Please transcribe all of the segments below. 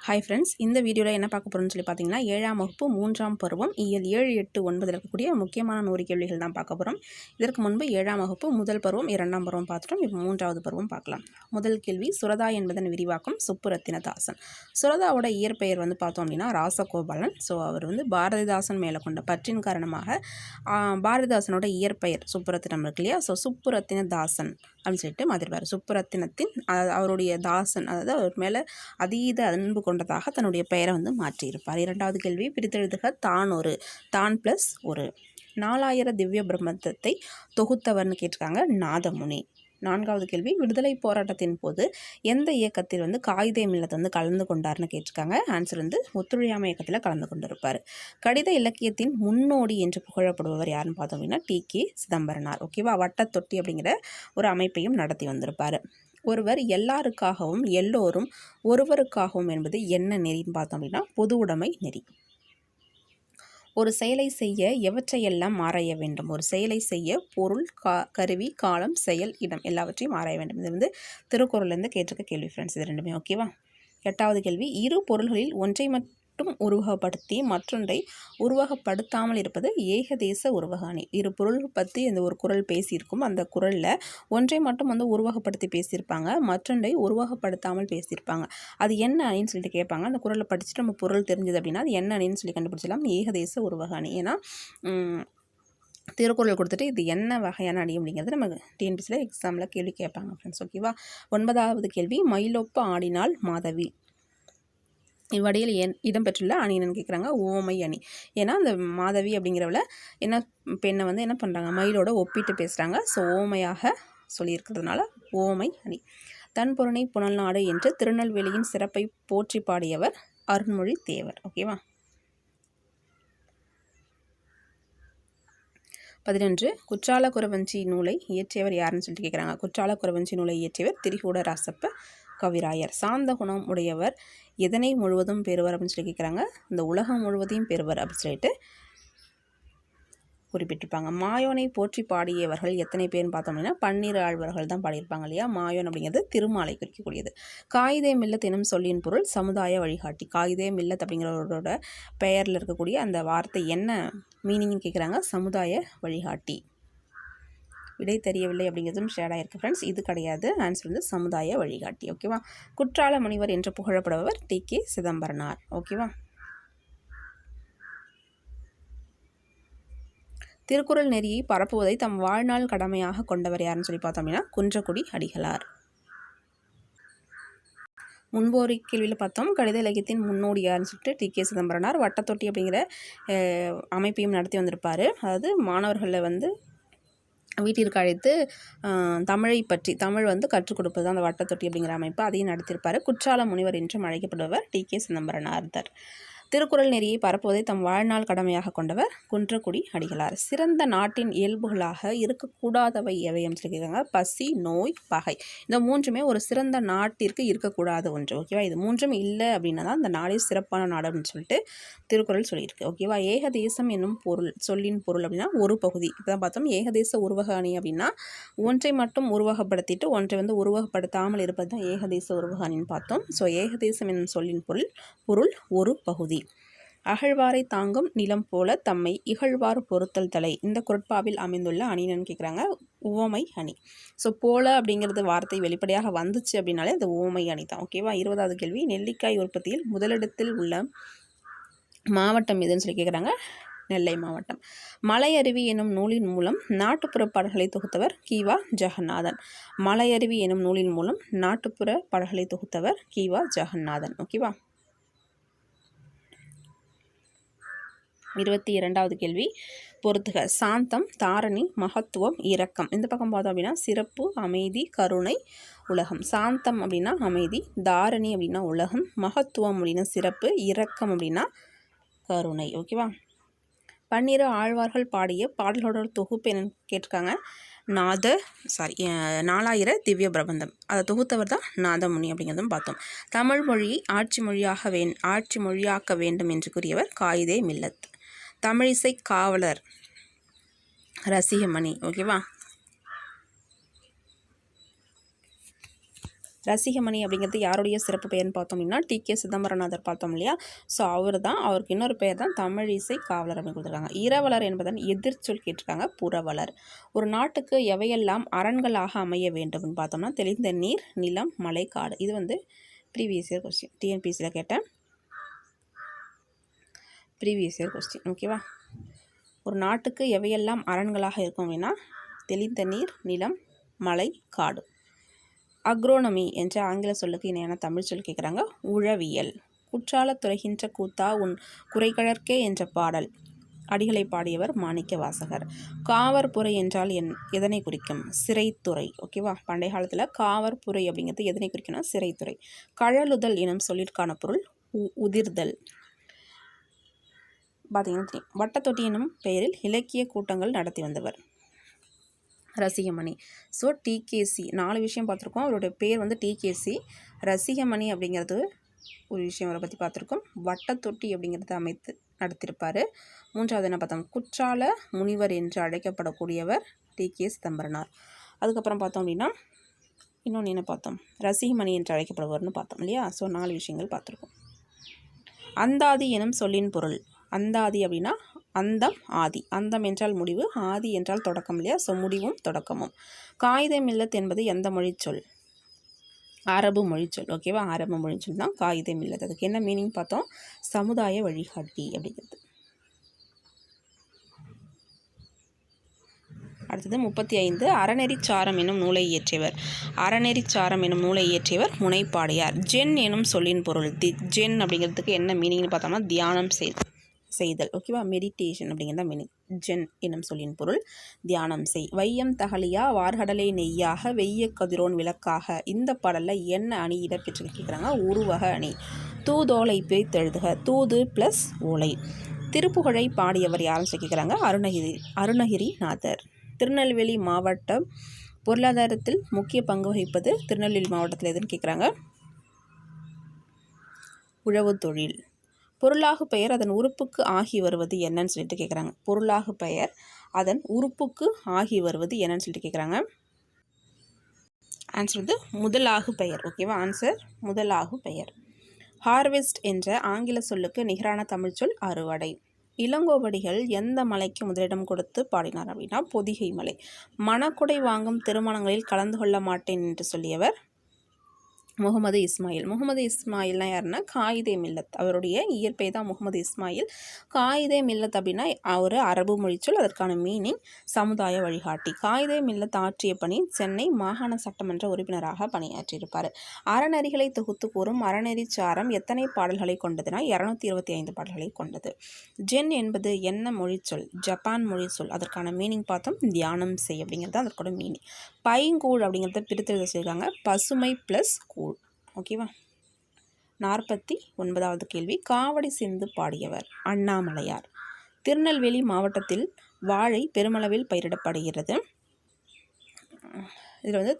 Hi friends, இந்த வீடியோவில் என்ன பார்க்க போகிறோம்னு சொல்லி பார்த்தீங்கன்னா 7ஆம் வகுப்பு 3ஆம் பருவம் இயல் 7, 8, 9 இருக்கக்கூடிய முக்கியமான 100 கேள்விகள் தான் பார்க்க போகிறோம். இதற்கு முன்பு 7ஆம் வகுப்பு முதல் பருவம் 2ஆம் பருவம் பார்த்துட்டோம். இப்போ 3வது பருவம் பார்க்கலாம். முதல் கேள்வி, சுரதா என்பதன் விரிவாக்கம் சுப்புரத்தினதாசன். சுரதாவோட இயற்பெயர் பார்த்தோம் அப்படின்னா ராசகோபாலன். ஸோ அவர் பாரதிதாசன் மேலே கொண்ட பற்றின் காரணமாக பாரதிதாசனோட இயற்பெயர் சுப்புரத்தினம் இருக்கு இல்லையா, ஸோ சுப்புரத்தினதாசன் அப்படின்னு சொல்லிட்டு மாற்றிருப்பார். சுப்புரத்தினத்தின் அவருடைய தாசன், அதாவது அவர் மேலே அதீத அன்பு கொண்டதாக தன்னுடைய பெயரை மாற்றியிருப்பார். 2வது கேள்வி, பிரித்தெழுதுக தான் ப்ளஸ் ஒரு. 4000 திவ்ய பிரபந்தத்தை தொகுத்தவர்னு கேட்டிருக்காங்க நாதமுனி. 4வது கேள்வி, விடுதலை போராட்டத்தின் போது எந்த இயக்கத்தில் காயிதே மில்லத் கலந்து கொண்டார்னு கேட்டிருக்காங்க. ஆன்சர் ஒத்துழையாமை இயக்கத்தில் கலந்து கொண்டிருப்பார். கடித இலக்கியத்தின் முன்னோடி என்று புகழப்படுபவர் யாருன்னு பார்த்தோம் அப்படின்னா டி.கே. சிதம்பரனார். ஓகேவா. வட்டத்தொட்டி அப்படிங்கிற ஒரு அமைப்பையும் நடத்தி வந்திருப்பார். ஒருவர் எல்லாருக்காகவும் எல்லோரும் ஒருவருக்காகவும் என்பது என்ன நெறின்னு பார்த்தோம் அப்படின்னா பொது உடைமை நெறி. ஒரு செயலை செய்ய எவற்றையெல்லாம் ஆராய வேண்டும். ஒரு செயலை செய்ய பொருள், கருவி, காலம், செயல், இடம் எல்லாவற்றையும் ஆராய வேண்டும். இது திருக்குறள்லேருந்து கேட்டிருக்க கேள்வி ஃப்ரெண்ட்ஸ். இது ரெண்டுமே ஓகேவா. 8வது கேள்வி, இரு பொருள்களில் ஒன்றை மட்டும் உருவகப்படுத்தி மற்றொன்றை உருவகப்படுத்தாமல் இருப்பது ஏகதேச உருவக அணி. இரு பொருள் பற்றி இந்த ஒரு குறள் பேசியிருக்கும். அந்த குறளில் ஒன்றை மட்டும் உருவகப்படுத்தி பேசியிருப்பாங்க, மற்றொன்றை உருவகப்படுத்தாமல் பேசியிருப்பாங்க. அது என்ன அணின்னு சொல்லிட்டு கேட்பாங்க. அந்த குறளை படிச்சுட்டு நம்ம பொருள் தெரிஞ்சது அப்படின்னா அது என்ன அணின்னு சொல்லி கண்டுபிடிச்சலாம். ஏகதேச உருவக அணி. ஏன்னா திருக்குறள் கொடுத்துட்டு இது என்ன வகையான அணி அப்படிங்கிறது நமக்கு டிஎன்பிசியில் எக்ஸாமில் கேள்வி கேட்பாங்க ஃப்ரெண்ட்ஸ். ஓகேவா. 9வது கேள்வி, மயிலொப்ப ஆடினாள் மாதவி. இவ்வடியில் இடம்பெற்றுள்ள அணி என்னன்னு கேட்குறாங்க. ஓமை அணி. ஏன்னா அந்த மாதவி அப்படிங்கிறவள என்ன பெண்ணை என்ன பண்ணுறாங்க, மயிலோட ஒப்பிட்டு பேசுகிறாங்க. ஸோ ஓமையாக சொல்லியிருக்கிறதுனால ஓமை அணி. தன் பொருணை புனல் நாடு என்று திருநெல்வேலியின் சிறப்பை போற்றி பாடியவர் அருண்மொழி தேவர். ஓகேவா. 11, குற்றால குறவஞ்சி நூலை இயற்றியவர் யாருன்னு சொல்லிட்டு கேட்குறாங்க. குற்றால குறவஞ்சி நூலை இயற்றியவர் திரிகூட ராசப்ப கவிராயர். சார்ந்த குணம் உடையவர் எதனை முழுவதும் பெறுவர் அப்படின்னு சொல்லி கேட்குறாங்க. இந்த உலகம் முழுவதையும் பெறுவர் அப்படின்னு சொல்லிட்டு குறிப்பிட்டிருப்பாங்க. மாயோனை போற்றி பாடியவர்கள் எத்தனை பேர்னு பார்த்தோம் அப்படின்னா 12 ஆழ்வார்கள் தான் பாடியிருப்பாங்க இல்லையா. மாயோன் அப்படிங்கிறது திருமாலை குறிக்கக்கூடியது. காயிதே மில்லத் எனும் சொல்லின் பொருள் சமுதாய வழிகாட்டி. காயிதே மில்லத் அப்படிங்கிறவரோட பெயரில் இருக்கக்கூடிய அந்த வார்த்தை என்ன மீனிங்னு கேட்குறாங்க. சமுதாய வழிகாட்டி. விடை தெரியவில்லை அப்படிங்கிறதும் ஷேடாக இருக்குது ஃப்ரெண்ட்ஸ். இது கிடையாது. ஆன்சர் சமுதாய வழிகாட்டி. ஓகேவா. குற்றால முனிவர் என்று புகழப்படுபவர் டி.கே. சிதம்பரனார். ஓகேவா. திருக்குறள் நெறியை பரப்புவதை தம் வாழ்நாள் கடமையாக கொண்டவர் யாருன்னு சொல்லி பார்த்தோம் அப்படின்னா குன்றக்குடி அடிகளார். முன்போரி கேள்வியில் பார்த்தோம், கடித இலக்கியத்தின் முன்னோடி யாருன்னு சொல்லிட்டு டி.கே. சிதம்பரனார். வட்டத்தொட்டி அப்படிங்கிற அமைப்பையும் நடத்தி வந்திருப்பார். அதாவது மாணவர்களை வீட்டிற்கு அழைத்து தமிழை பற்றி தமிழ் கற்றுக் கொடுப்பது அந்த வட்டத்தொட்டி அப்படிங்கிற அமைப்பு அதையும் நடத்தியிருப்பார். குற்றால முனிவர் என்றும் அழைக்கப்படுபவர் டி.கே. சிதம்பரனார். திருக்குறள் நெறியை பரப்புவதை தம் வாழ்நாள் கடமையாக கொண்டவர் குன்றக்குடி அடிகளார். சிறந்த நாட்டின் இயல்புகளாக இருக்கக்கூடாதவை எவையும் சொல்லியிருக்காங்க. பசி, நோய், பகை. இந்த மூன்றுமே ஒரு சிறந்த நாட்டிற்கு இருக்கக்கூடாத ஒன்று. ஓகேவா. இது மூன்றும் இல்லை அப்படின்னா தான் இந்த நாடே சிறப்பான நாடு அப்படின்னு சொல்லிட்டு திருக்குறள் சொல்லியிருக்கு. ஓகேவா. ஏகதேசம் என்னும் சொல்லின் பொருள் அப்படின்னா ஒரு பகுதி. இப்போதான் பார்த்தோம். ஏகதேச உருவக அணி அப்படின்னா ஒன்றை மட்டும் உருவகப்படுத்திட்டு ஒன்றை உருவகப்படுத்தாமல் இருப்பது தான் ஏகதேச உருவக அணின்னு பார்த்தோம். ஸோ ஏகதேசம் என்னும் சொல்லின் பொருள் ஒரு பகுதி. அகழ்வாரை தாங்கும் நிலம் போல தம்மை இகழ்வார் பொறுத்தல் தலை. இந்த குறட்பாவில் அமைந்துள்ள அணின்னு கேட்குறாங்க. உவமை அணி. ஸோ போல அப்படிங்கிறது வார்த்தை வெளிப்படையாக வந்துச்சு அப்படின்னாலே அது உவமை அணி தான். ஓகேவா. 20வது கேள்வி, நெல்லிக்காய் உற்பத்தியில் முதலிடத்தில் உள்ள மாவட்டம் எதுன்னு சொல்லி கேட்குறாங்க. நெல்லை மாவட்டம். மலையருவி எனும் நூலின் மூலம் நாட்டுப்புற பாடல்களை தொகுத்தவர் கி.வா. ஜெகநாதன். மலையருவி எனும் நூலின் மூலம் நாட்டுப்புற பாடல்களை தொகுத்தவர் கி.வா. ஜெகநாதன். ஓகேவா. 22வது கேள்வி, பொறுத்துக. சாந்தம், தாரணி, மகத்துவம், இரக்கம். இந்த பக்கம் பார்த்தோம் அப்படின்னா சிறப்பு, அமைதி, கருணை, உலகம். சாந்தம் அப்படின்னா அமைதி, தாரணி அப்படின்னா உலகம், மகத்துவம் அப்படின்னா சிறப்பு, இரக்கம் அப்படின்னா கருணை. ஓகேவா. 12 ஆழ்வார்கள் பாடிய பாடல்களோட தொகுப்பு என்னன்னு கேட்டிருக்காங்க. 4000 திவ்ய பிரபந்தம். அதை தொகுத்தவர் தான் நாதமுனி அப்படிங்கிறதும் பார்த்தோம். தமிழ் மொழியை ஆட்சி மொழியாக்க வேண்டும் என்று கூறியவர் காயிதே மில்லத். தமிழிசை காவலர் ரசிகமணி. ஓகேவா. ரசிகமணி அப்படிங்கிறது யாருடைய சிறப்பு பெயர்னு பார்த்தோம் அப்படின்னா டி.கே. சிதம்பரநாதர் பார்த்தோம் இல்லையா. ஸோ அவர் தான், அவருக்கு இன்னொரு பெயர் தான் தமிழிசை காவலர் அப்படின்னு கொடுத்துருக்காங்க. இரவலர் என்பதன் எதிர்ச்சொல் கேட்டிருக்காங்க, புரவலர். ஒரு நாட்டுக்கு எவையெல்லாம் அரண்களாக அமைய வேண்டும்னு பார்த்தோம்னா தெளிந்த நீர், நிலம், மலை, காடு. இது வந்து ப்ரீவியஸ் இயர் கொஸ்டின், டிஎன்பிசியில் கேட்டேன் ப்ரீவியஸ் இயர் கொஸ்டின். ஓகேவா. ஒரு நாட்டுக்கு எவையெல்லாம் அரண்களாக இருக்கும் அப்படின்னா தெளிந்த நீர், நிலம், மலை, காடு. அக்ரோனமி என்ற ஆங்கில சொல்லுக்கு இணையான தமிழ் சொல் கேட்குறாங்க, உழவியல். குற்றால துறைகின்ற கூத்தா உன் குறைகழற்கே என்ற பாடல் அடிகளை பாடியவர் மாணிக்க வாசகர். காவற்புரை என்றால் எதனை குறிக்கும்? சிறைத்துறை. ஓகேவா. பண்டைய காலத்தில் காவற்புரை அப்படிங்கிறது எதனை குறிக்கணும்? சிறைத்துறை. கழலுதல் எனும் சொல்லிற்கான பொருள் உதிர்தல். பார்த்தீங்கன்னா தெரியும். வட்டத்தொட்டி எனும் பெயரில் இலக்கிய கூட்டங்கள் நடத்தி வந்தவர் ரசிகமணி. ஸோ டிகேசி 4 விஷயம் பார்த்துருக்கோம். அவருடைய பேர் வந்து டிகேசி. ரசிகமணி அப்படிங்கிறது ஒரு விஷயம் அவரை பற்றி பார்த்துருக்கோம். வட்டத்தொட்டி அப்படிங்கிறத அமைத்து நடத்தியிருப்பார். 3வது என்ன பார்த்தோம்? குற்றால முனிவர் என்று அழைக்கப்படக்கூடியவர் டி.கே. சிதம்பரனார். அதுக்கப்புறம் பார்த்தோம் அப்படின்னா இன்னொன்று என்ன பார்த்தோம்? ரசிகமணி என்று அழைக்கப்படுவார்னு பார்த்தோம் இல்லையா. ஸோ 4 விஷயங்கள் பார்த்துருக்கோம். அந்தாதி எனும் சொல்லின் பொருள். அந்தாதி அப்படின்னா அந்தம், ஆதி. அந்தம் என்றால் முடிவு, ஆதி என்றால் தொடக்கம் இல்லையா. ஸோ முடிவும் தொடக்கமும். காயிதே மில்லத் என்பது எந்த மொழிச்சொல்? அரபு மொழிச்சொல். ஓகேவா. அரபு மொழிச்சொல் தான் காயிதே மில்லத். அதுக்கு என்ன மீனிங் பார்த்தோம்? சமுதாய வழிகாட்டி அப்படிங்கிறது. அடுத்தது 35. அறநெறிச்சாரம் எனும் நூலை இயற்றியவர். அறநெறிச்சாரம் எனும் நூலை இயற்றியவர் முனைப்பாடியார். ஜென் எனும் சொல்லின் பொருள். ஜென் அப்படிங்கிறதுக்கு என்ன மீனிங்னு பார்த்தோம்னா தியானம் செய்தல். ஓகேவா. மெடிடேஷன் அப்படிங்கிறத மீனிங். ஜென் எனும் சொல்லின் பொருள் தியானம் செய். வையம் தகலியா வார்கடலை நெய்யாக வெய்ய கதிரோன் விளக்காக. இந்த பாடலில் என்ன அணி இடம்பெற்று கேட்குறாங்க? உருவக அணி. தூதோலை பிரித்தெழுதுக. தூது ப்ளஸ் ஓலை. திருப்புகழை பாடியவர் யாருன்னு கேட்குறாங்க? அருணகிரிநாதர். திருநெல்வேலி மாவட்டம் பொருளாதாரத்தில் முக்கிய பங்கு வகிப்பது திருநெல்வேலி மாவட்டத்தில் எதுன்னு கேட்குறாங்க? உழவு தொழில். பொருளாகு பெயர் அதன் உறுப்புக்கு ஆகி வருவது என்னன்னு சொல்லிட்டு கேட்குறாங்க. பொருளாகு பெயர் அதன் உறுப்புக்கு ஆகி வருவது என்னன்னு சொல்லிட்டு கேட்குறாங்க. ஆன்சர் வந்து முதலாகு பெயர். ஓகேவா. ஆன்சர் முதலாகு பெயர். ஹார்வெஸ்ட் என்ற ஆங்கில சொல்லுக்கு நிகரான தமிழ் சொல் அறுவடை. இளங்கோவடிகள் எந்த மலைக்கு முதலிடம் கொடுத்து பாடினார் அப்படின்னா பொதிகை மலை. மணக்குடை வாங்கும் திருமணங்களில் கலந்து கொள்ள மாட்டேன் என்று சொல்லியவர் முகமது இஸ்மாயில். முகமது இஸ்மாயில்னா யாருன்னா காயிதே மில்லத். அவருடைய இயற்பெயர் தான் முகமது இஸ்மாயில். காயிதே மில்லத் அப்படின்னா ஒரு அரபு மொழிச்சொல். அதற்கான மீனிங் சமுதாய வழிகாட்டி. காயிதே மில்லத் ஆற்றிய பணி சென்னை மாகாண சட்டமன்ற உறுப்பினராக பணியாற்றியிருப்பார். அறநெறிகளை தொகுத்து கூறும் அறநெறிச்சாரம் எத்தனை பாடல்களை கொண்டதுன்னா 225 பாடல்களை கொண்டது. ஜென் என்பது என்ன மொழிச்சொல்? ஜப்பான் மொழிச்சொல். அதற்கான மீனிங் பார்த்தோம் தியானம் செய் அப்படிங்கிறது அதற்கோட மீனிங். பைங்கூழ் அப்படிங்கிறத பிரித்து சொல்லியிருக்காங்க பசுமை ப்ளஸ் கூழ். ஓகேவா. 49வது கேள்வி. காவடி சிந்து பாடியவர் அண்ணாமலையார். திருநெல்வேலி மாவட்டத்தில் வாழை பெருமளவில் பயிரிடப்படுகிறது. இதில் வந்து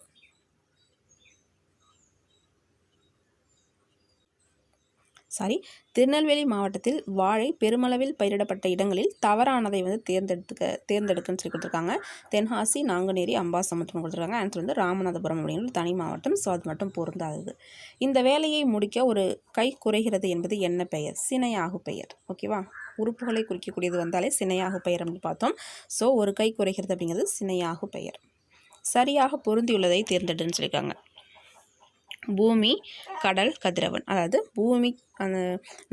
திருநெல்வேலி மாவட்டத்தில் வாழை பெருமளவில் பயிரிடப்பட்ட இடங்களில் தவறானதை வந்து தேர்ந்தெடுக்குன்னு சொல்லி கொடுத்துருக்காங்க. தென்காசி, நாங்குநேரி, அம்பாசமுத்திரம் கொடுத்துருக்காங்க. ஆன்சர் வந்து ராமநாதபுரம் அப்படிங்கிறது தனி மாவட்டம். ஸோ அது மட்டும் பொருந்தாதது. இந்த வேலையை முடிக்க ஒரு கை குறைகிறது என்பது என்ன பெயர்? சினையாகு பெயர். ஓகேவா. உறுப்புகளை குறிக்கக்கூடியது வந்தாலே சினையாகு பெயர் அப்படின்னு பார்த்தோம். ஸோ ஒரு கை குறைகிறது அப்படிங்கிறது சினையாகு பெயர். சரியாக பொருந்தியுள்ளதை தேர்ந்தெடுன்னு சொல்லியிருக்காங்க. பூமி, கடல், கதிரவன். அதாவது பூமி அந்த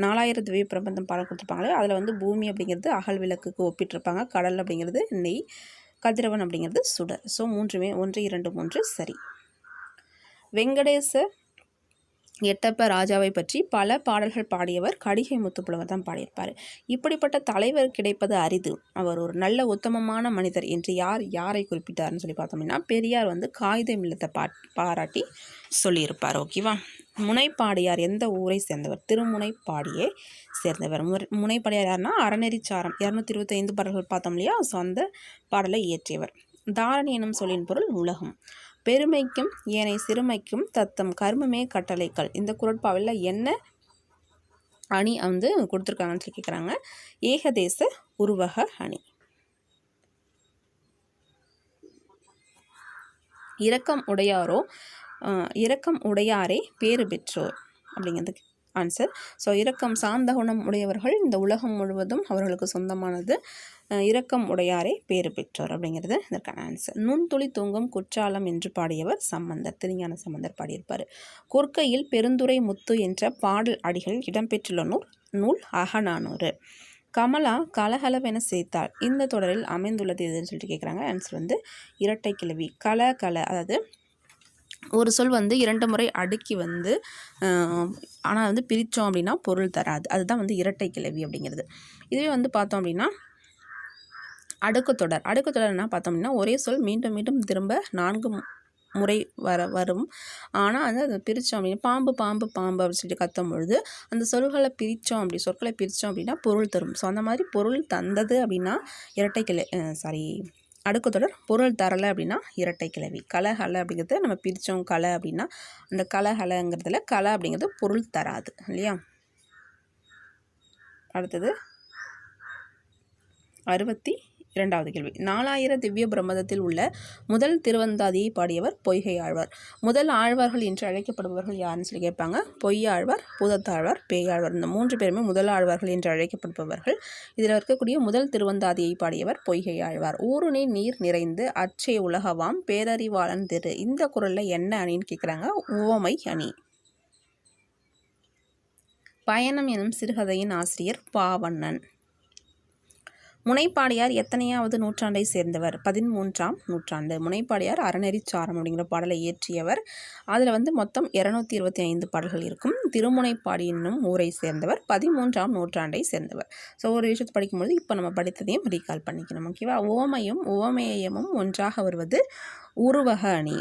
4000 திவ்ய பிரபந்தம் பாடம் கொடுத்துருப்பாங்களே அதில் வந்து பூமி அப்படிங்கிறது அகல் விளக்குக்கு ஒப்பிட்டிருப்பாங்க. கடல் அப்படிங்கிறது நெய், கதிரவன் அப்படிங்கிறது சுடர். ஸோ 3மே 1, 2, 3 சரி. வெங்கடேச எட்டப்ப ராஜாவை பற்றி பல பாடல்கள் பாடியவர் கடிகை முத்துப்புலவர் தான் பாடியிருப்பார். இப்படிப்பட்ட தலைவர் கிடைப்பது அரிது. அவர் ஒரு நல்ல உத்தமமான மனிதர் என்று யாரை குறிப்பிட்டார்னு சொல்லி பார்த்தோம்னா பெரியார் வந்து காயிதே மில்லத்தை பாராட்டி சொல்லியிருப்பார். ஓகேவா. முனைப்பாடியார் எந்த ஊரை சேர்ந்தவர்? திருமுனைப்பாடியை சேர்ந்தவர். முனைப்பாடியார் யாருன்னா அறநெறிச்சாரம் 225 பாடல்கள் பார்த்தோம் இல்லையா. ஸோ அந்த பாடலை இயற்றியவர். தாரணி எனும் சொல்லின் பொருள் உலகம். பெருமைக்கும் ஏனை சிறுமைக்கும் தத்தம் கர்மமே கட்டளைகள். இந்த குறட்பாவில் என்ன அணி வந்து கொடுத்துருக்காங்கன்னு சொல்லி கேட்குறாங்க. ஏகதேச உருவக அணி. இரக்கம் உடையாரோ இரக்கம் உடையாரே பேறு பெற்றோர் அப்படிங்கிறதுக்கு ஆன்சர். ஸோ இரக்கம் சார்ந்த குணம் உடையவர்கள் இந்த உலகம் முழுவதும் அவர்களுக்கு சொந்தமானது. இரக்கம் உடையாரே பேறு பெற்றோர் அப்படிங்கிறது இதற்கான ஆன்சர். நுண்துளி தூங்கும் குற்றாலம் என்று பாடியவர் சம்பந்தர். திருஞான சம்பந்தர் பாடியிருப்பார். கொற்கையில் பெருந்துரை முத்து என்ற பாடல் அடிகள் இடம்பெற்றுள்ள நூல் அகநானூறு. கமலா கலகலவென சிரித்தாள் இந்த தொடரில் அமைந்துள்ளது எதுன்னு சொல்லிட்டு கேட்குறாங்க. ஆன்சர் வந்து இரட்டை கிளவி. அதாவது ஒரு சொல் வந்து 2 முறை அடுக்கி வந்து ஆனால் வந்து பிரித்தோம் அப்படின்னா பொருள் தராது. அதுதான் வந்து இரட்டை கிளவி அப்படிங்கிறது. இதுவே வந்து பார்த்தோம் அப்படின்னா அடுக்குத்தொடர்னா பார்த்தோம் அப்படின்னா ஒரே சொல் மீண்டும் மீண்டும் திரும்ப 4 முறை வரும். ஆனால் வந்து அதை பிரித்தோம் அப்படின்னா பாம்பு அப்படின்னு சொல்லிட்டு கத்தும் பொழுது அந்த சொற்களை பிரித்தோம் அப்படின்னா பொருள் தரும். ஸோ அந்த மாதிரி பொருள் தந்தது அப்படின்னா அடுக்குத்தொடர். பொருள் தரலை அப்படின்னா இரட்டை கிளவி. கலஹல அப்படிங்கிறது நம்ம பிரித்தோம் கலை அப்படின்னா அந்த கலஹலங்கிறதுல கலை அப்படிங்கிறது பொருள் தராது இல்லையா. அடுத்தது 62வது கேள்வி. 4000 திவ்ய பிரபந்தத்தில் உள்ள முதல் திருவந்தாதியை பாடியவர் பொய்கை ஆழ்வார். முதல் ஆழ்வார்கள் என்று அழைக்கப்படுபவர்கள் யாருன்னு சொல்லி கேட்பாங்க. பொய்யாழ்வார், பூதத்தாழ்வார், பேயாழ்வார். இந்த 3 பேருமே முதல் ஆழ்வார்கள் என்று அழைக்கப்படுபவர்கள். இதில் இருக்கக்கூடிய முதல் திருவந்தாதியை பாடியவர் பொய்கை ஆழ்வார். ஊருணி நீர் நிறைந்து அச்சே உலகவாம் பேரறிவாளன் திரு. இந்த குறளில் என்ன அணின்னு கேட்குறாங்க. உவமை அணி. பயணம் எனும் சிறுகதையின் ஆசிரியர் பாவண்ணன். முனைப்பாடியார் எத்தனையாவது நூற்றாண்டை சேர்ந்தவர். 13ஆம் நூற்றாண்டு. முனைப்பாடியார் அறநெறிச்சாரம் அப்படிங்கிற பாடலை இயற்றியவர். அதில் வந்து மொத்தம் 225 பாடல்கள் இருக்கும். திருமுனைப்பாடி என்னும் ஊரை சேர்ந்தவர். 13ஆம் நூற்றாண்டை சேர்ந்தவர். ஸோ ஒரு விஷயத்தை படிக்கும்போது இப்போ நம்ம படித்ததையும் ரீகால் பண்ணிக்கணும். ஓகேவா. ஓமையும் உவமேயமும் ஒன்றாக வருவது உருவக அணி.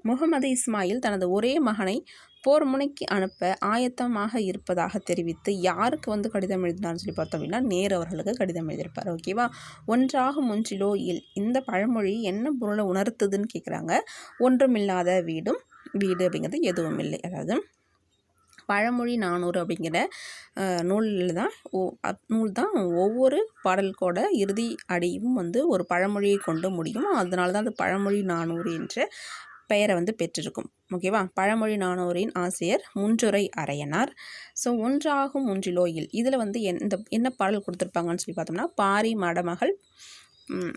முகமது இஸ்மாயில் தனது ஒரே மகனை போர் முனைக்கு அனுப்ப ஆயத்தமாக இருப்பதாக தெரிவித்து யாருக்கு வந்து கடிதம் எழுதினார்னு சொல்லி பார்த்தோம் அப்படின்னா நேரு அவர்களுக்கு கடிதம் எழுதியிருப்பார். ஓகேவா. ஒன்றாகும் ஒன்றிலோ இல். இந்த பழமொழி என்ன பொருளை உணர்த்துதுன்னு கேட்குறாங்க. ஒன்றுமில்லாத வீடு அப்படிங்கிறது எதுவும் இல்லை. அதாவது பழமொழி 400 அப்படிங்கிற நூல் தான் ஒவ்வொரு பாடலுக்கோட இறுதி அடியும் வந்து ஒரு பழமொழியை கொண்டு முடியும். அதனால தான் அது பழமொழி 400 என்ற பெயரை வந்து பெற்றிருக்கும். ஓகேவா. பழமொழி 400 ஆசிரியர் முன்றுரை அரையனார். ஸோ ஒன்றாகும் ஒன்றிலோ இல். இதில் வந்து என்ன பாடல் கொடுத்துருப்பாங்கன்னு சொல்லி பார்த்தோம்னா பாரி மடமகள்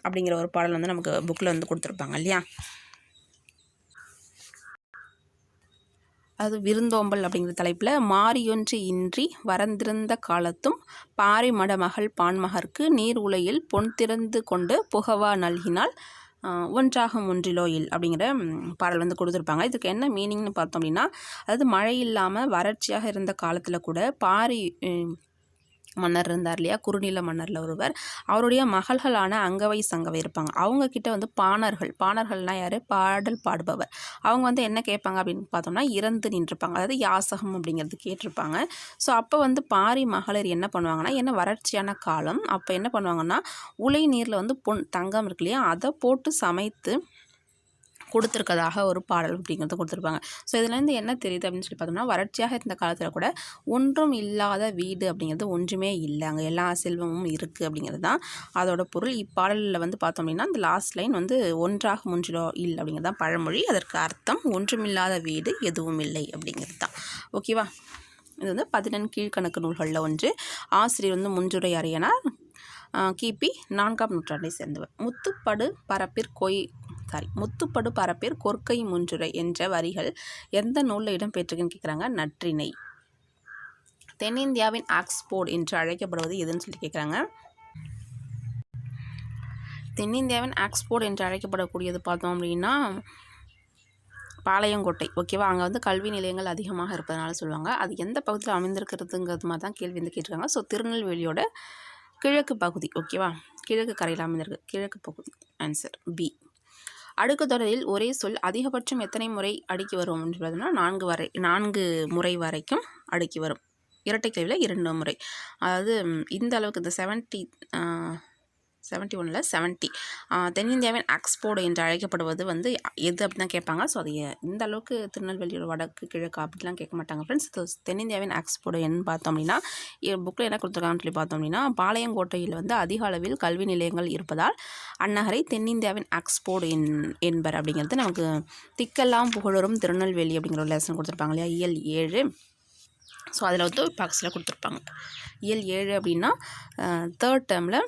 அப்படிங்கிற ஒரு பாடல் வந்து நமக்கு புக்கில் வந்து கொடுத்துருப்பாங்க இல்லையா. அது விருந்தோம்பல் அப்படிங்கிற தலைப்பில் மாறியொன்று இன்றி வரந்திருந்த காலத்தும் பாரி மடமகள் பான்மகற்கு நீர் உலையில் பொன் திறந்து கொண்டு புகவா நல்கினால் ஒன்றாகும் ஒன்றிலோ இல் அப்படிங்கிற பாடல் வந்து கொடுத்துருப்பாங்க. இதுக்கு என்ன மீனிங்னு பார்த்தோம் அப்படின்னா அதாவது மழை இல்லாமல் வறட்சியாக இருந்த காலத்தில் கூட பாரி மன்னர் இருந்தார் இல்லையா. குறுநில மன்னரில் ஒருவர். அவருடைய மகள்களான அங்கவை சங்கவை இருப்பாங்க. அவங்கக்கிட்ட வந்து பாணர்கள்னால் யார். பாடல் பாடுபவர். அவங்க வந்து என்ன கேட்பாங்க அப்படின்னு பார்த்தோம்னா இறந்து நின்றுப்பாங்க. அதாவது யாசகம் அப்படிங்கிறது கேட்டிருப்பாங்க. ஸோ அப்போ வந்து பாரி மகளிர் என்ன பண்ணுவாங்கன்னா என்ன வறட்சியான காலம். அப்போ என்ன பண்ணுவாங்கன்னா உலை நீரில் வந்து தங்கம் இருக்கு இல்லையா அதை போட்டு சமைத்து கொடுத்துருக்கதாக ஒரு பாடல் அப்படிங்கிறத கொடுத்துருப்பாங்க. ஸோ இதுலேருந்து என்ன தெரியுது அப்படின்னு சொல்லி பார்த்தோம்னா வறட்சியாக இருந்த காலத்தில் கூட ஒன்றும் இல்லாத வீடு அப்படிங்கிறது ஒன்றுமே இல்லை. அங்கே எல்லா செல்வமும் இருக்குது அப்படிங்கிறது தான் அதோட பொருள். இப்பாடலில் வந்து பார்த்தோம் அப்படின்னா அந்த லாஸ்ட் லைன் வந்து ஒன்றாக ஒன்றிலோ இல் அப்படிங்கிறது தான் பழமொழி. அதற்கு அர்த்தம் ஒன்றுமில்லாத வீடு எதுவும் இல்லை அப்படிங்கிறது தான். ஓகேவா. இது வந்து 14 கீழ்கணக்கு நூல்களில் ஒன்று. ஆசிரியர் வந்து முன்றுரை அரையனார். கிபி 4ஆம் நூற்றாண்டை சேர்ந்தவர். முத்துப்படு பரப்பிற் கொற்கை முன்றுரை என்ற வரிகள் எந்த நூலில் இடம்பெற்றிருக்குன்னு கேட்குறாங்க. நற்றிணை. தென்னிந்தியாவின் ஆக்ஸ்போர்ட் என்று அழைக்கப்படுவது எதுன்னு சொல்லி கேட்குறாங்க. தென்னிந்தியாவின் ஆக்ஸ்போர்ட் என்று அழைக்கப்படக்கூடியது பார்த்தோம் அப்படின்னா பாளையங்கோட்டை. ஓகேவா. அங்கே வந்து கல்வி நிலையங்கள் அதிகமாக இருப்பதனால சொல்லுவாங்க. அது எந்த பகுதியில் அமைந்திருக்கிறதுங்கிறது மாதிரி தான் கேள்வி வந்து கேட்டிருக்காங்க. ஸோ திருநெல்வேலியோட கிழக்கு பகுதி. ஓகேவா. கிழக்கு கரையில் அமைந்திருக்கு. கிழக்கு பகுதி. Answer B. அடுக்கு தொடரில் ஒரே சொல் அதிகபட்சம் எத்தனை முறை அடுக்கி வரும் அப்படின்னா 4 முறை வரைக்கும் அடுக்கி வரும். இரட்டை கேள்வியில் 2 முறை. அதாவது இந்த அளவுக்கு இந்த 71 70. தென்னிந்தியாவின் ஆக்ஸ்போர்டு என்று அழைக்கப்படுவது வந்து எது அப்படின்னு தான் கேட்பாங்க. ஸோ அது இந்த அளவுக்கு திருநெல்வேலியோட வடக்கு கிழக்கு அப்படிலாம் கேட்க மாட்டாங்க ஃப்ரெண்ட்ஸ். தென்னிந்தியாவின் ஆக்ஸ்போர்டு என்னன்னு பார்த்தோம் அப்படின்னா, புக்கில் என்ன கொடுத்துருக்காங்கன்னு சொல்லி பார்த்தோம் அப்படின்னா, பாளையங்கோட்டையில் வந்து அதிக அளவில் கல்வி நிலையங்கள் இருப்பதால் அந்நகரை தென்னிந்தியாவின் ஆக்ஸ்போர்டு என்பர் அப்படிங்கிறது நமக்கு திக்கெல்லாம் புகழரும் திருநெல்வேலி அப்படிங்கிற ஒரு லெசன் கொடுத்துருப்பாங்க இல்லையா, இயல் 7. ஸோ அதில் வந்து பாக்ஸில் கொடுத்துருப்பாங்க. இயல் 7 அப்படின்னா 3rd டேர்மில்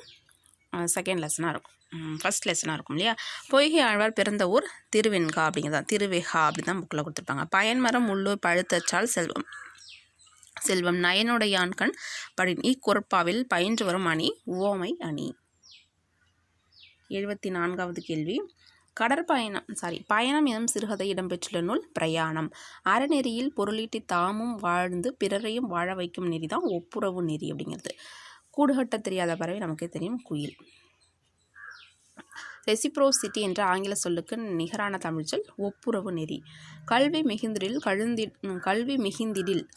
2nd லெசனாக இருக்கும், 1st லெசனாக இருக்கும் இல்லையா. பொய்கை ஆழ்வார் பிறந்த ஊர் திருவெண்கா அப்படிங்கிறதான், திருவேகா அப்படி தான் புக்கில் கொடுத்துருப்பாங்க. பயன்மரம் உள்ளூர் பழுத்தச்சால் செல்வம் நயனுடையான்கண் படின் இக்குறப்பாவில் பயின்று வரும் அணி உவமை அணி. 74வது கேள்வி. பயணம் எனும் சிறுகதை இடம்பெற்றுள்ள நூல் பிரயாணம். அறநெறியில் பொருளீட்டி தாமும் வாழ்ந்து பிறரையும் வாழ வைக்கும் நெறி தான் ஒப்புரவு நெறி அப்படிங்கிறது. கூடுகட்ட தெரியாத பறவை நமக்கே தெரியும், குயில். ரெசிப்ரோசிட்டி என்ற ஆங்கில சொல்லுக்கு நிகரான தமிழ்ச்சொல் ஒப்புரவு நெறி. கல்வி மிகுந்திடில்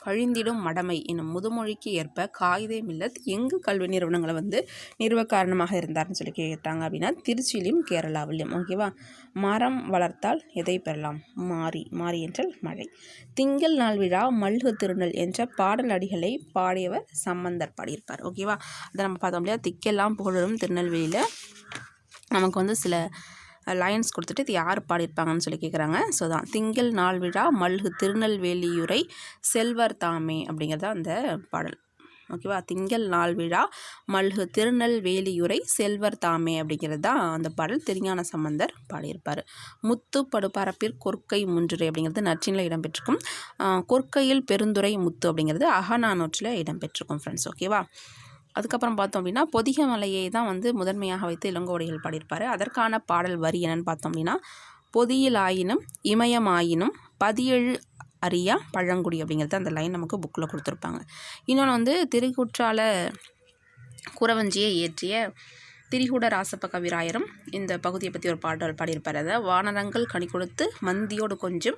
கழிந்திடும் மடமை என்னும் முதுமொழிக்கு ஏற்ப காயிதே மில்லத் எங்கு கல்வி நிறுவனங்களை வந்து நிறுவ காரணமாக இருந்தார்னு சொல்லி கேட்டாங்க அப்படின்னா, திருச்சியிலும் கேரளாவிலும். ஓகேவா. மரம் வளர்த்தால் எதை பெறலாம்? மாறி என்றால் மழை. திங்கள் நாள் விழா மல்கு திருநெல் என்ற பாடல் அடிகளை பாடியவர் சம்பந்தர் பாடியிருப்பார். ஓகேவா. அதை நம்ம பார்த்தோம் இல்லையா, திக்கெல்லாம் புகழும் திருநெல்வேலியில் நமக்கு வந்து சில லைன்ஸ் கொடுத்துட்டு இது யார் பாடியிருப்பாங்கன்னு சொல்லி கேட்குறாங்க. ஸோ தான் திங்கள் நாள் விழா மல்கு திருநெல்வேலியுரை செல்வர் தாமே அப்படிங்கிறதா அந்த பாடல். ஓகேவா. திங்கள் நாள் விழா மல்கு திருநெல்வேலியுரை செல்வர் தாமே அப்படிங்கிறது தான் அந்த பாடல். திருஞான சம்பந்தர் பாடியிருப்பார். முத்து படுபரப்பிற் கொற்கை முன்றுரை அப்படிங்கிறது நற்றினில் இடம்பெற்றிருக்கும். கொற்கையில் பெருந்துரை முத்து அப்படிங்கிறது அகநானூற்றில் இடம்பெற்றிருக்கும் ஃப்ரெண்ட்ஸ். ஓகேவா. அதுக்கப்புறம் பார்த்தோம் அப்படின்னா, பொதிகை மலையை தான் வந்து முதன்மையாக வைத்து இளங்கோவடிகள் பாடியிருப்பார். அதற்கான பாடல் வரி என்னன்னு பார்த்தோம் அப்படின்னா, பொதியில் ஆயினும் இமயமாயினும் பதியெழு அறியா பழங்குடி அப்படிங்கிறது அந்த லைன் நமக்கு புக்கில் கொடுத்துருப்பாங்க. இன்னொன்று வந்து திருக்குற்றால குறவஞ்சியை இயற்றிய திரிகூட ராசப்ப கவிராயரும் இந்த பகுதியை பற்றி ஒரு பாடல் பாடியிருப்பார். அதை வானரங்கள் கனி கொடுத்து மந்தியோடு கொஞ்சம்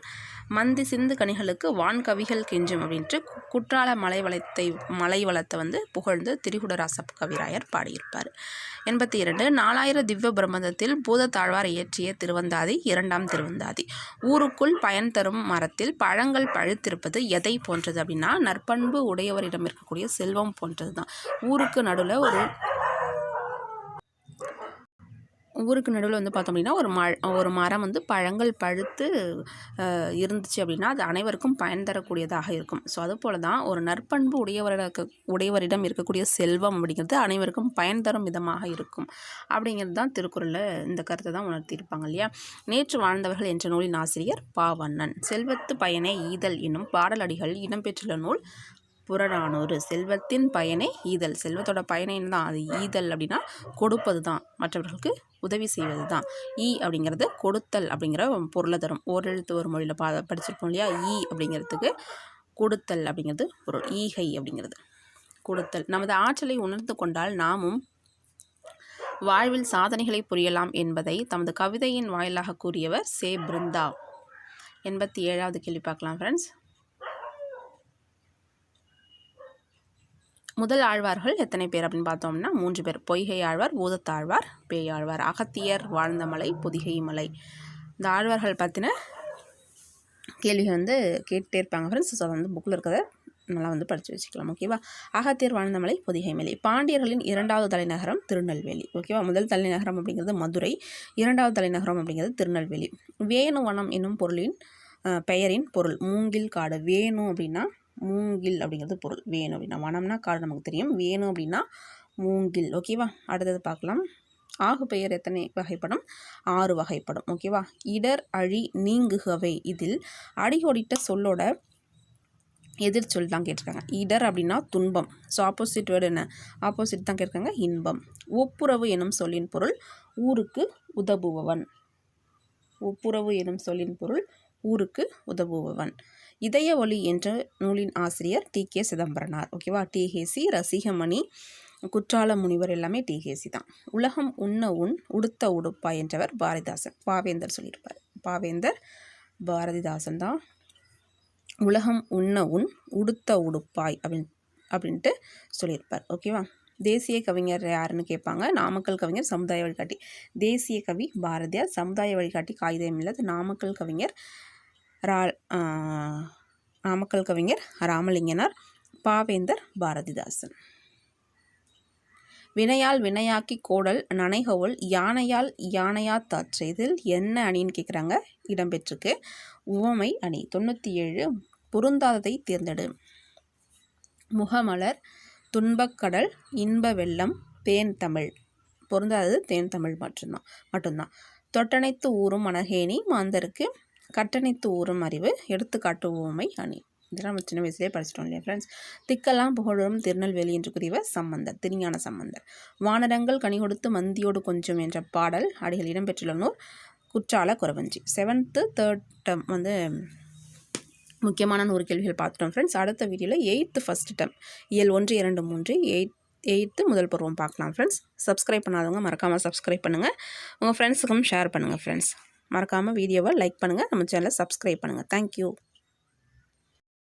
மந்தி சிந்து கனிகளுக்கு வான் கவிகள் கெஞ்சும் அப்படின்ட்டு குற்றால மலை வளத்தை வந்து புகழ்ந்து திரிகூட ராசப்ப கவிராயர் பாடியிருப்பார். 82 4000 திவ்ய பிரபந்தத்தில் பூதத்தாழ்வார் இயற்றிய திருவந்தாதி 2ஆம் திருவந்தாதி. ஊருக்குள் பயன் தரும் மரத்தில் பழங்கள் பழுத்திருப்பது எதை போன்றது அப்படின்னா, நற்பண்பு உடையவரிடம் இருக்கக்கூடிய செல்வம் போன்றது தான். ஊருக்கு நடுவில் வந்து பார்த்தோம் அப்படின்னா ஒரு மரம் வந்து பழங்கள் பழுத்து இருந்துச்சு அப்படின்னா அது அனைவருக்கும் பயன் தரக்கூடியதாக இருக்கும். ஸோ அதுபோல் தான் ஒரு நற்பண்பு உடையவரிடம் இருக்கக்கூடிய செல்வம் அப்படிங்கிறது அனைவருக்கும் பயன் தரும் விதமாக இருக்கும் அப்படிங்கிறது தான் திருக்குறளில் இந்த கருத்தை தான் உணர்த்தியிருப்பாங்க இல்லையா. நேற்று வாழ்ந்தவர்கள் என்ற நூலின் ஆசிரியர் பாவண்ணன். செல்வத்து பயனை ஈதல் என்னும் பாடலடிகள் இடம்பெற்றுள்ள நூல் புறநானூறு. செல்வத்தின் பயனை ஈதல், செல்வத்தோட பயனை தான் அது ஈதல் அப்படின்னா கொடுப்பது தான், மற்றவர்களுக்கு உதவி செய்வது தான். அப்படிங்கிறது கொடுத்தல் அப்படிங்கிற பொருளை தரும். ஓரெழுத்து ஒரு மொழியில் படிச்சிருப்போம் இல்லையா. அப்படிங்கிறதுக்கு கொடுத்தல் அப்படிங்கிறது பொருள். ஈகை அப்படிங்கிறது கொடுத்தல். நமது ஆற்றலை உணர்ந்து கொண்டால் நாமும் வாழ்வில் சாதனைகளை புரியலாம் என்பதை தமது கவிதையின் வாயிலாக கூறியவர் சே பிருந்தா. 87வது கேள்வி பார்க்கலாம் ஃப்ரெண்ட்ஸ். முதல் ஆழ்வார்கள் எத்தனை பேர் அப்படின்னு பார்த்தோம்னா 3 பேர். பொய்கை ஆழ்வார், பூதத்தாழ்வார், பேயாழ்வார். அகத்தியர் வாழ்ந்த மலை பொதிகை மலை. இந்த ஆழ்வார்கள் பற்றின கேள்விகள் வந்து கேட்டே இருப்பாங்க ஃப்ரெண்ட்ஸ். ஸோ வந்து புக்கில் இருக்கிறத நல்லா வந்து படித்து வச்சுக்கலாம். ஓகேவா. அகத்தியர் வாழ்ந்த மலை பொதிகை மலை. பாண்டியர்களின் 2வது தலைநகரம் திருநெல்வேலி. ஓகேவா. முதல் தலைநகரம் அப்படிங்கிறது மதுரை, 2வது தலைநகரம் அப்படிங்கிறது திருநெல்வேலி. வேணுவனம் என்னும் பெயரின் பொருள் மூங்கில் காடு. வேணு அப்படின்னா மூங்கில் அப்படிங்கிறது பொருள். வேணு அப்படின்னா வனம்னா காடு நமக்கு தெரியும். வேணு அப்படின்னா மூங்கில். ஓகேவா. அடுத்தது பார்க்கலாம். ஆகு பெயர் எத்தனை வகைப்படும்? 6 வகைப்படும். ஓகேவா. இடர் அழி நீங்குகவை. இதில் அடிகோடிட்ட சொல்லோட எதிர்ச்சொல் தான் கேட்டிருக்காங்க. இடர் அப்படின்னா துன்பம். ஸோ ஆப்போசிட் வேர்டு என்ன? ஆப்போசிட் தான் கேட்டிருக்காங்க, இன்பம். ஒப்புரவு எனும் சொல்லின் பொருள் ஊருக்கு உதவுபவன். ஒப்புரவு எனும் சொல்லின் பொருள் ஊருக்கு உதவுபவன். இதய ஒளி என்ற நூலின் ஆசிரியர் டி.கே. சிதம்பரனார். ஓகேவா. டிஹேசி, ரசிகமணி, குற்றால முனிவர் எல்லாமே டிஹேசி தான். உலகம் உண்ண உன் உடுத்த உடுப்பாய் என்றவர் பாரதிதாசன். பாவேந்தர் சொல்லியிருப்பார். பாவேந்தர் பாரதிதாசன் தான் உலகம் உண்ண உன் உடுத்த உடுப்பாய் அப்படின்ட்டு சொல்லியிருப்பார். ஓகேவா. தேசிய கவிஞர் யாருன்னு கேட்பாங்க. நாமக்கல் கவிஞர் சமுதாய வழிகாட்டி. தேசிய கவி பாரதியார். சமுதாய வழிகாட்டி காகிதம் இல்லது. நாமக்கல் கவிஞர் ராமலிங்கனார். பாவேந்தர் பாரதிதாசன். வினையால் வினையாக்கி கோடல் நனைகவுள் யானையால் யானையாத்தாற்று. இதில் என்ன அணின்னு கேட்குறாங்க. இடம்பெற்றிருக்கு உவமை அணி. 97 பொருந்தாததை தேர்ந்தெடு. முகமலர், துன்பக்கடல், இன்ப வெள்ளம், தேன் தமிழ். பொருந்தாதது தேன் தமிழ் மட்டும்தான். தொட்டனைத்து ஊறும் மணகேணி மாந்தருக்கு கட்டணைத்து ஊறும் அறிவு. எடுத்துக்காட்டு உவமை அணி. இதெல்லாம் நம்ம சின்ன வயசுலேயே படிச்சிட்டோம் இல்லையா ஃப்ரெண்ட்ஸ். திக்கெல்லாம் புகழும் திருநெல்வேலி என்று கூறியவர் சம்பந்தர், திருஞான சம்பந்தர். வானரங்கள் கனி கொடுத்து மந்தியோடு கொஞ்சம் என்ற பாடல் அடிகள் இடம்பெற்றுள்ள நூல் குற்றால குறவஞ்சி. 7th 3rd term முக்கியமான 100 கேள்விகள் பார்த்துட்டோம் ஃப்ரெண்ட்ஸ். அடுத்த வீடியோவில் 8th first term இயல் 1, 2, 3 8th முதல் பருவம் பார்க்கலாம் ஃப்ரெண்ட்ஸ். சப்ஸ்கிரைப் பண்ணாதவங்க மறக்காமல் சப்ஸ்கிரைப் பண்ணுங்கள். உங்கள் ஃப்ரெண்ட்ஸுக்கும் ஷேர் பண்ணுங்கள் ஃப்ரெண்ட்ஸ். மறக்காமல் வீடியோவை லைக் பண்ணுங்கள். நம்ம சேனலை சப்ஸ்கிரைப் பண்ணுங்கள். தேங்க்யூ.